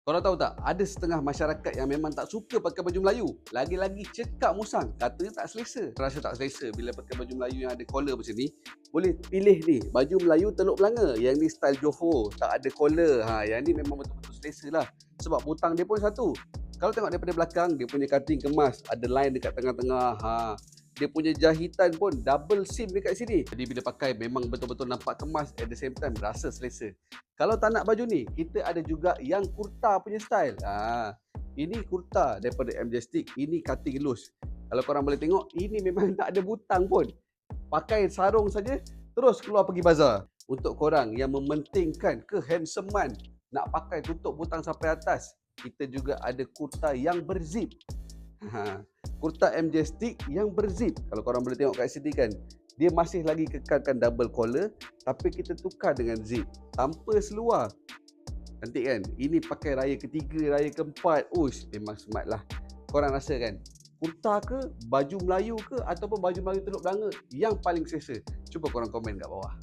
Korang tahu tak, ada setengah masyarakat yang memang tak suka pakai baju Melayu. Lagi-lagi cekak musang, katanya tak selesa. Rasa tak selesa bila pakai baju Melayu yang ada collar macam ni. Boleh pilih ni, baju Melayu Teluk Belanga. Yang ni style Johor, tak ada collar. Yang ni memang betul-betul selesa lah. Sebab butang dia pun satu. Kalau tengok daripada belakang, dia punya cutting kemas. Ada line dekat tengah-tengah. Dia punya jahitan pun double seam dekat sini. Jadi bila pakai memang betul-betul nampak kemas, at the same time rasa selesa. Kalau tak nak baju ni, kita ada juga yang kurta punya style. Ini kurta daripada Majestic, ini cutting loose. Kalau korang boleh tengok, ini memang tak ada butang pun. Pakai sarung saja, terus keluar pergi bazar. Untuk korang yang mementingkan kehandsoman, nak pakai tutup butang sampai atas, kita juga ada kurta yang berzip. Kurta Majestic yang berzip. Kalau korang boleh tengok kat sini kan, dia masih lagi kekalkan double collar, tapi kita tukar dengan zip tanpa seluar. Cantik kan? Ini pakai raya ketiga, raya keempat. Uish, memang smart lah. Korang rasa kan? Kurta ke, baju Melayu ke, ataupun baju Melayu Teluk Belanga yang paling selesa? Cuba korang komen kat bawah.